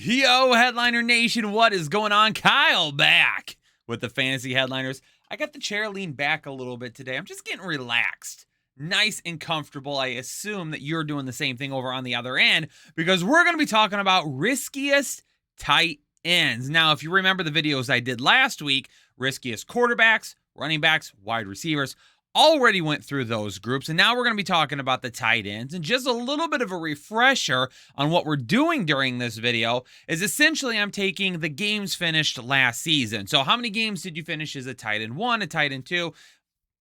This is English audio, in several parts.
Yo, Headliner Nation, what is going on? Kyle back with the Fantasy Headliners. I got the chair leaned back a little bit today. I'm just getting relaxed, nice and comfortable. I assume that you're doing the same thing over on the other end because we're going to be talking about riskiest tight ends. Now, if you remember the videos I did last week, riskiest quarterbacks, running backs, wide receivers, already went through those groups, and now we're going to be talking about the tight ends. And just a little bit of a refresher on what we're doing during this video is essentially I'm taking the games finished last season. So how many games did you finish as a tight end 1, a tight end 2?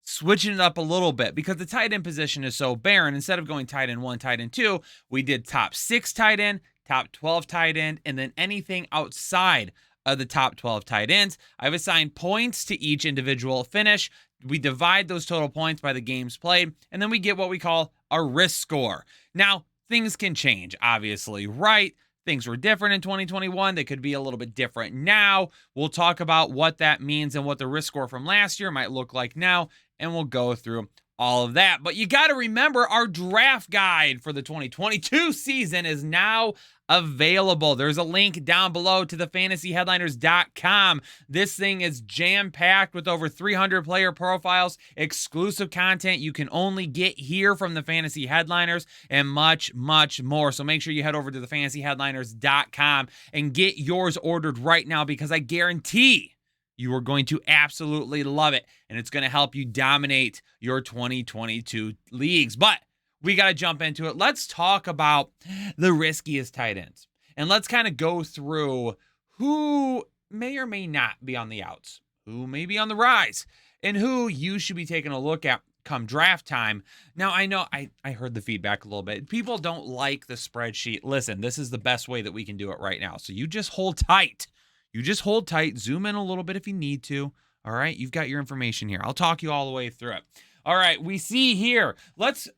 Switching it up a little bit because the tight end position is so barren. Instead of going tight end 1, tight end 2, we did top 6 tight end, top 12 tight end, and then anything outside of the top 12 tight ends. I've assigned points to each individual finish. We divide those total points by the games played, and then we get what we call a risk score. Now, things can change, obviously, right? Things were different in 2021. They could be a little bit different now. We'll talk about what that means and what the risk score from last year might look like now, and we'll go through all of that. But you got to remember, our draft guide for the 2022 season is now available. There's a link down below to thefantasyheadliners.com. This thing is jam-packed with over 300 player profiles, exclusive content you can only get here from the Fantasy Headliners, and much, much more. So make sure you head over to thefantasyheadliners.com and get yours ordered right now because I guarantee you are going to absolutely love it, and it's going to help you dominate your 2022 leagues. But we got to jump into it. Let's talk about the riskiest tight ends, and let's kind of go through who may or may not be on the outs, who may be on the rise, and who you should be taking a look at come draft time. Now, I know I heard the feedback a little bit. People don't like the spreadsheet. Listen, this is the best way that we can do it right now. So you just hold tight. You just hold tight, zoom in a little bit if you need to. All right, you've got your information here. I'll talk you all the way through it. All right, we see here. Let's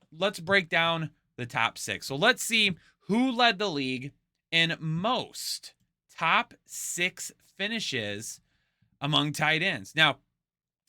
break down the top 6. So let's see who led the league in most top 6 finishes among tight ends. Now,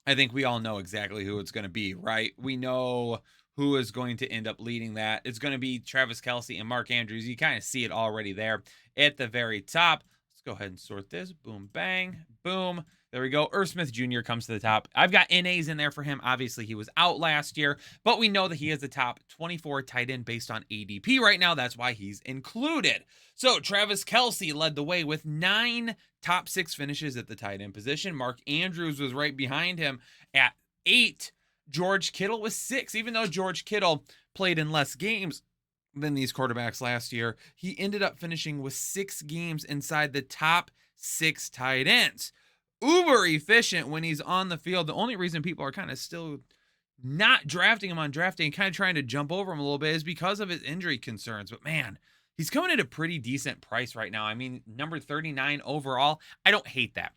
I think we all know exactly who it's going to be, right? We know who is going to end up leading that. It's going to be Travis Kelce and Mark Andrews. You kind of see it already there at the very top. Go ahead and sort this. Boom, bang, boom. There we go. Irv Smith Jr. comes to the top. I've got NAs in there for him. Obviously, he was out last year, but we know that he is the top 24 tight end based on ADP right now. That's why he's included. So Travis Kelce led the way with 9 top 6 finishes at the tight end position. Mark Andrews was right behind him at 8. George Kittle was 6. Even though George Kittle played in less games than these quarterbacks last year, he ended up finishing with 6 games inside the top 6 tight ends. Uber efficient when he's on the field. The only reason people are kind of still not drafting him on draft day and kind of trying to jump over him a little bit is because of his injury concerns. But man, he's coming at a pretty decent price right now. I mean, number 39 overall. I don't hate that.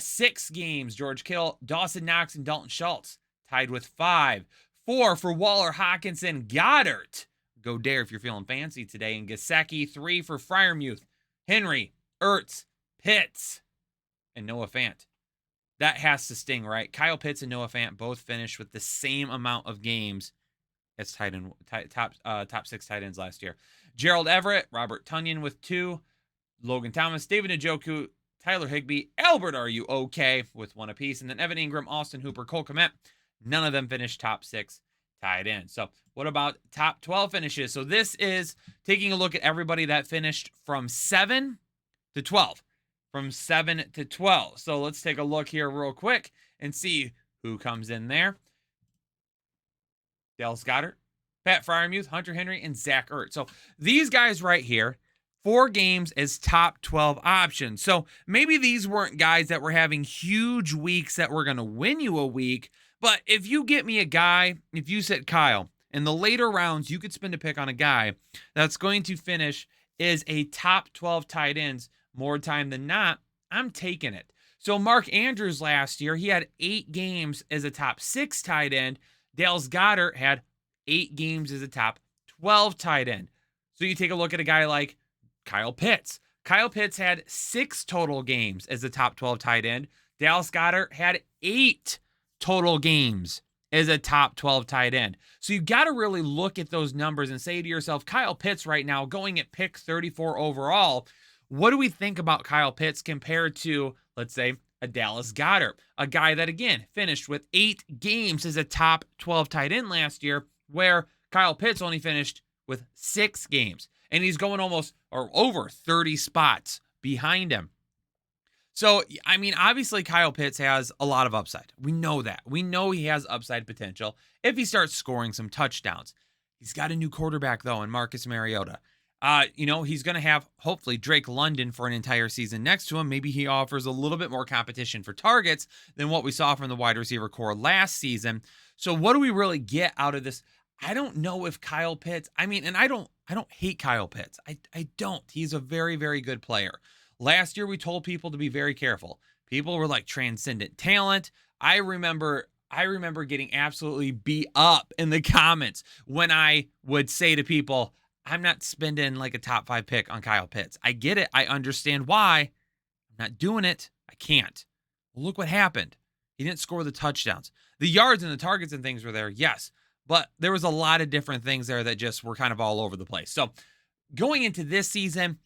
6 games, George Kittle, Dawson Knox, and Dalton Schultz tied with 5. 4 for Waller, Hockenson, Goddard. Go dare if you're feeling fancy today. And Gesicki. 3 for Freiermuth, Henry, Ertz, Pitts, and Noah Fant. That has to sting, right? Kyle Pitts and Noah Fant both finished with the same amount of games as top 6 tight ends last year. Gerald Everett, Robert Tonyan with 2. Logan Thomas, David Njoku, Tyler Higbee, Albert, are you okay? With 1 apiece. And then Evan Ingram, Austin Hooper, Cole Kmet. None of them finished top 6 tight end. So what about top 12 finishes? So this is taking a look at everybody that finished from 7 to 12. From 7 to 12. So let's take a look here real quick and see who comes in there. Dallas Goedert, Pat Freiermuth, Hunter Henry, and Zach Ertz. So these guys right here, 4 games as top 12 options. So maybe these weren't guys that were having huge weeks that were going to win you a week. But if you get me a guy, if you said, Kyle, in the later rounds, you could spend a pick on a guy that's going to finish as a top 12 tight ends more time than not, I'm taking it. So Mark Andrews last year, he had 8 games as a top 6 tight end. Dallas Goedert had 8 games as a top 12 tight end. So you take a look at a guy like Kyle Pitts. Kyle Pitts had 6 total games as a top 12 tight end. Dallas Goedert had 8 total games is a top 12 tight end. So you got to really look at those numbers and say to yourself, Kyle Pitts right now going at pick 34 overall. What do we think about Kyle Pitts compared to, let's say, a Dallas Goedert, a guy that, again, finished with 8 games as a top 12 tight end last year, where Kyle Pitts only finished with 6 games. And he's going almost or over 30 spots behind him. So, I mean, obviously Kyle Pitts has a lot of upside. We know that. We know he has upside potential if he starts scoring some touchdowns. He's got a new quarterback, though, in Marcus Mariota. He's going to have, hopefully, Drake London for an entire season next to him. Maybe he offers a little bit more competition for targets than what we saw from the wide receiver core last season. So what do we really get out of this? I don't know if Kyle Pitts, I don't hate Kyle Pitts. I don't. He's a very, very good player. Last year, we told people to be very careful. People were like transcendent talent. I remember getting absolutely beat up in the comments when I would say to people, I'm not spending like a top 5 pick on Kyle Pitts. I get it. I understand why. I'm not doing it. I can't. Well, look what happened. He didn't score the touchdowns. The yards and the targets and things were there, yes. But there was a lot of different things there that just were kind of all over the place. So going into this season,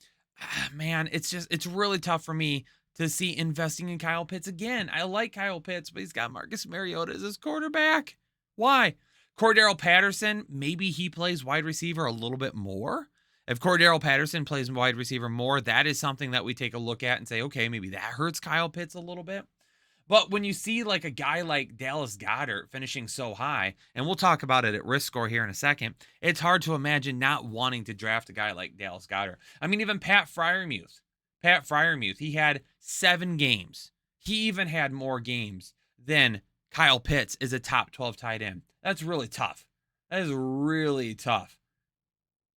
man, it's really tough for me to see investing in Kyle Pitts again. I like Kyle Pitts, but he's got Marcus Mariota as his quarterback. Why? Cordarrelle Patterson, maybe he plays wide receiver a little bit more. If Cordarrelle Patterson plays wide receiver more, that is something that we take a look at and say, okay, maybe that hurts Kyle Pitts a little bit. But when you see like a guy like Dallas Goedert finishing so high, and we'll talk about it at risk score here in a second, it's hard to imagine not wanting to draft a guy like Dallas Goedert. I mean, even Pat Freiermuth, he had 7 games. He even had more games than Kyle Pitts as a top 12 tight end. That's really tough. That is really tough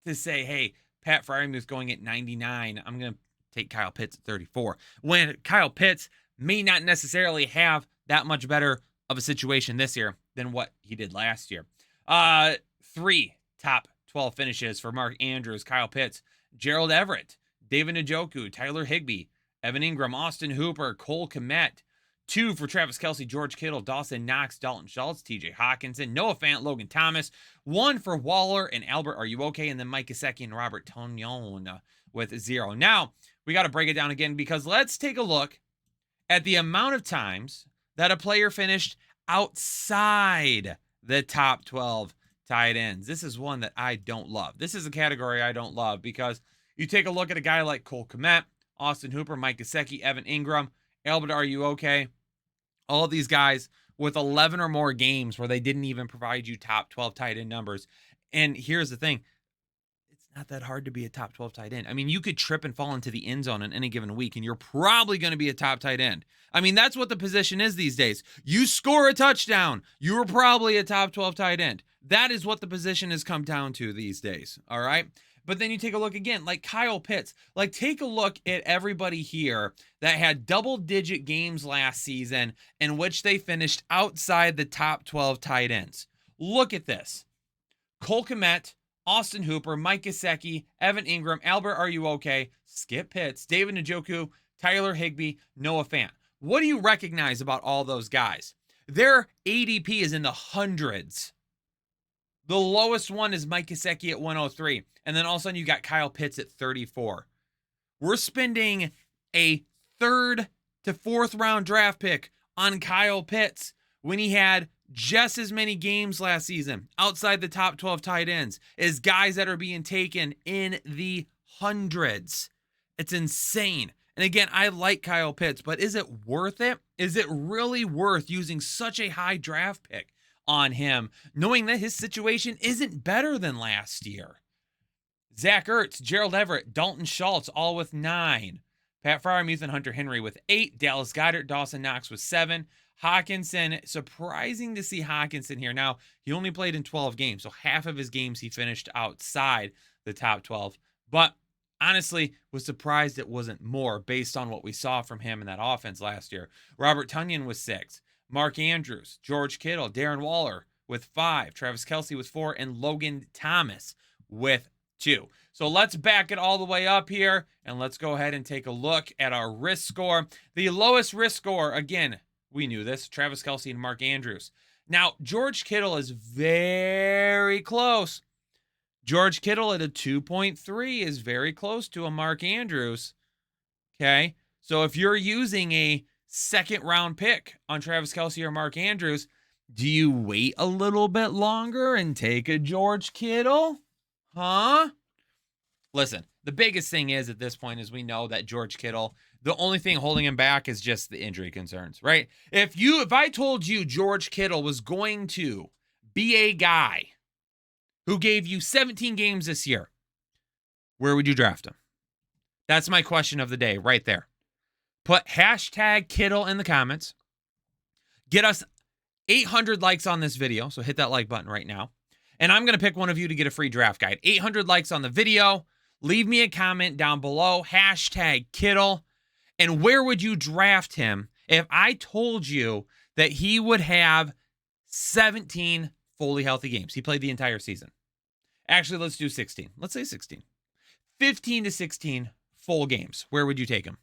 to say, hey, Pat Freiermuth going at 99, I'm going to take Kyle Pitts at 34. When Kyle Pitts may not necessarily have that much better of a situation this year than what he did last year. 3 top 12 finishes for Mark Andrews, Kyle Pitts, Gerald Everett, David Njoku, Tyler Higbee, Evan Ingram, Austin Hooper, Cole Kmet. 2 for Travis Kelce, George Kittle, Dawson Knox, Dalton Schultz, TJ Hawkinson, Noah Fant, Logan Thomas. 1 for Waller and Albert, are you okay? And then Mike Gesicki and Robert Tonyan with 0. Now, we got to break it down again because let's take a look at the amount of times that a player finished outside the top 12 tight ends. This is one that I don't love. This is a category I don't love because you take a look at a guy like Cole Kmet, Austin Hooper, Mike Gesicki, Evan Ingram, Albert, are you okay? All of these guys with 11 or more games where they didn't even provide you top 12 tight end numbers. And here's the thing. It's not that hard to be a top 12 tight end. I mean, you could trip and fall into the end zone in any given week, and you're probably going to be a top tight end. I mean, that's what the position is these days. You score a touchdown, you were probably a top 12 tight end. That is what the position has come down to these days, all right? But then you take a look again, like Kyle Pitts. Like, take a look at everybody here that had double-digit games last season in which they finished outside the top 12 tight ends. Look at this. Cole Kmet, Austin Hooper, Mike Gesicki, Evan Ingram, Albert, are you okay? Skip Pitts, David Njoku, Tyler Higbee, Noah Fant. What do you recognize about all those guys? Their ADP is in the hundreds. The lowest one is Mike Gesicki at 103. And then all of a sudden you got Kyle Pitts at 34. We're spending a 3rd to 4th round draft pick on Kyle Pitts when he had just as many games last season outside the top 12 tight ends as guys that are being taken in the hundreds. It's insane. And again, I like Kyle Pitts, but is it worth it? Is it really worth using such a high draft pick on him, knowing that his situation isn't better than last year? Zach Ertz, Gerald Everett, Dalton Schultz, all with 9. Pat Freiermuth and Hunter Henry with 8. Dallas Goedert, Dawson Knox with 7. Hawkinson, surprising to see Hawkinson here. Now, he only played in 12 games, so half of his games he finished outside the top 12. But honestly, was surprised it wasn't more based on what we saw from him in that offense last year. Robert Tonyan with 6. Mark Andrews, George Kittle, Darren Waller with 5. Travis Kelce with 4. And Logan Thomas with 2. So let's back it all the way up here, and let's go ahead and take a look at our risk score. The lowest risk score, again, we knew this, Travis Kelce and Mark Andrews. Now, George Kittle is very close. George Kittle at a 2.3 is very close to a Mark Andrews. Okay? So if you're using a second round pick on Travis Kelce or Mark Andrews, do you wait a little bit longer and take a George Kittle? Huh? Listen, the biggest thing is at this point is we know that George Kittle, the only thing holding him back is just the injury concerns, right? If I told you George Kittle was going to be a guy who gave you 17 games this year, where would you draft him? That's my question of the day right there. Put hashtag Kittle in the comments. Get us 800 likes on this video, so hit that like button right now. And I'm going to pick one of you to get a free draft guide. 800 likes on the video. Leave me a comment down below, hashtag Kittle. And where would you draft him if I told you that he would have 17 fully healthy games? He played the entire season. Actually, let's do 16. Let's say 16. 15 to 16 full games. Where would you take him?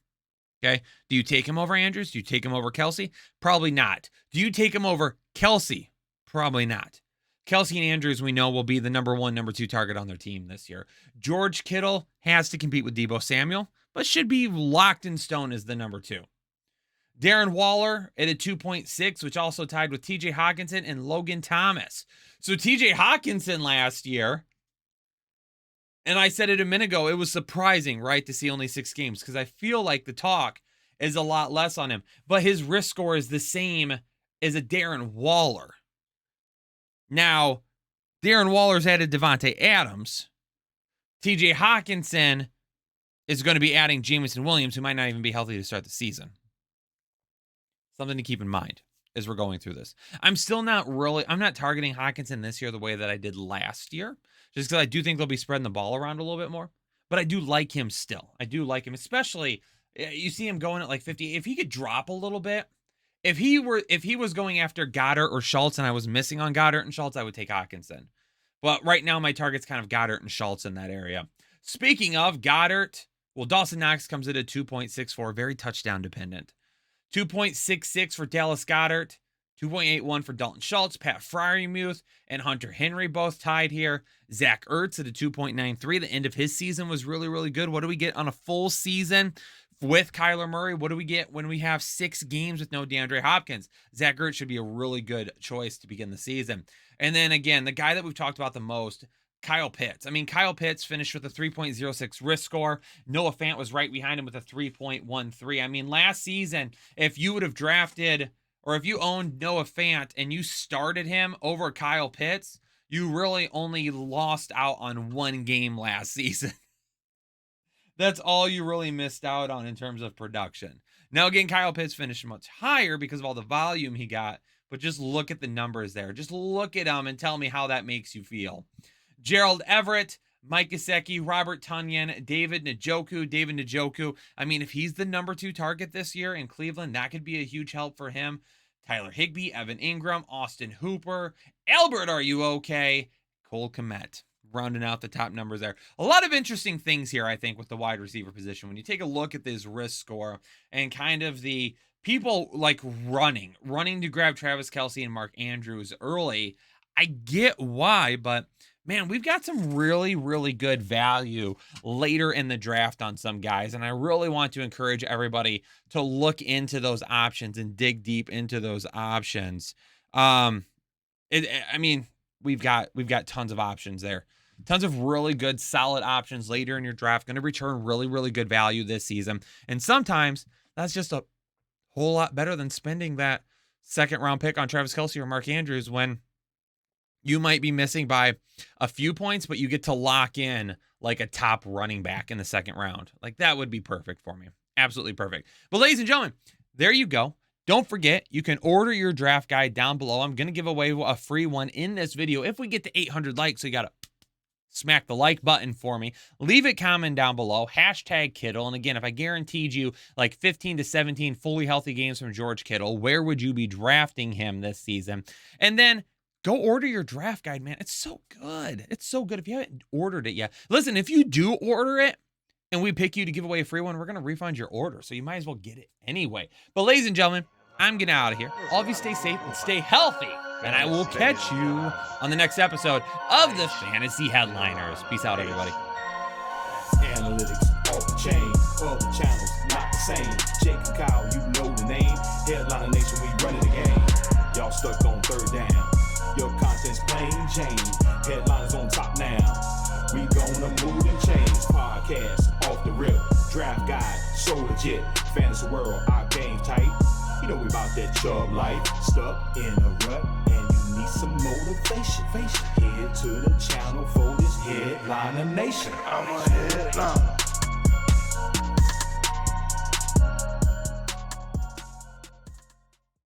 Okay. Do you take him over Andrews? Do you take him over Kelce? Probably not. Do you take him over Kelce? Probably not. Kelce and Andrews, we know, will be the number 1, number 2 target on their team this year. George Kittle has to compete with Deebo Samuel, but should be locked in stone as the number 2. Darren Waller at a 2.6, which also tied with TJ Hockenson and Logan Thomas. So TJ Hockenson last year, and I said it a minute ago, it was surprising, right, to see only 6 games because I feel like the talk is a lot less on him. But his risk score is the same as a Darren Waller. Now, Darren Waller's added Devontae Adams. TJ Hockenson is going to be adding Jameson Williams, who might not even be healthy to start the season. Something to keep in mind as we're going through this. I'm not targeting Hockenson this year the way that I did last year, just because I do think they'll be spreading the ball around a little bit more. But I do like him still. I do like him, especially you see him going at like 50. If he could drop a little bit, if he was going after Goddard or Schultz and I was missing on Goddard and Schultz, I would take Hockenson. But right now my target's kind of Goddard and Schultz in that area. Speaking of Goddard, well, Dawson Knox comes at a 2.64, very touchdown dependent. 2.66 for Dallas Goedert, 2.81 for Dalton Schultz, Pat Freiermuth, and Hunter Henry both tied here. Zach Ertz at a 2.93. The end of his season was really, really good. What do we get on a full season with Kyler Murray? What do we get when we have 6 games with no DeAndre Hopkins? Zach Ertz should be a really good choice to begin the season. And then again, the guy that we've talked about the most, Kyle Pitts. I mean, Kyle Pitts finished with a 3.06 risk score. Noah Fant was right behind him with a 3.13. I mean, last season, if you would have drafted or if you owned Noah Fant and you started him over Kyle Pitts, you really only lost out on 1 game last season. That's all you really missed out on in terms of production. Now, again, Kyle Pitts finished much higher because of all the volume he got, but just look at the numbers there. Just look at them and tell me how that makes you feel. Gerald Everett, Mike Gesicki, Robert Tonyan, David Njoku. I mean, if he's the number 2 target this year in Cleveland, that could be a huge help for him. Tyler Higbee, Evan Ingram, Austin Hooper, Albert, are you okay? Cole Kmet, rounding out the top numbers there. A lot of interesting things here, I think, with the wide receiver position. When you take a look at this risk score and kind of the people like running to grab Travis Kelce and Mark Andrews early, I get why, but man, we've got some really, really good value later in the draft on some guys, and I really want to encourage everybody to look into those options and dig deep into those options. I mean, we've got tons of options there. Tons of really good, solid options later in your draft, going to return really, really good value this season. And sometimes that's just a whole lot better than spending that second round pick on Travis Kelce or Mark Andrews when you might be missing by a few points, but you get to lock in like a top running back in the second round. Like that would be perfect for me. Absolutely perfect. But ladies and gentlemen, there you go. Don't forget, you can order your draft guide down below. I'm going to give away a free one in this video if we get to 800 likes. So you got to smack the like button for me. Leave a comment down below. Hashtag Kittle. And again, if I guaranteed you like 15 to 17 fully healthy games from George Kittle, where would you be drafting him this season? And then go order your draft guide, man. It's so good. It's so good. If you haven't ordered it yet, listen, if you do order it and we pick you to give away a free one, we're going to refund your order. So you might as well get it anyway. But ladies and gentlemen, I'm getting out of here. All of you stay safe and stay healthy. And I will catch you on the next episode of the Fantasy Headliners. Peace out, everybody. Analytics off the chain, other channels not the same. Jake and Kyle, you know the name. Headliner Nation, we running the game. Y'all stuck on third down. Your content's plain Jane. Headliners on top now. We gonna move and change. Podcast off the rip. Draft guide, so legit. Fantasy world, our game tight. You know we about that chub life. Stuck in a rut and you need some motivation. Head to the channel for this Headliner Nation. I'm a headliner.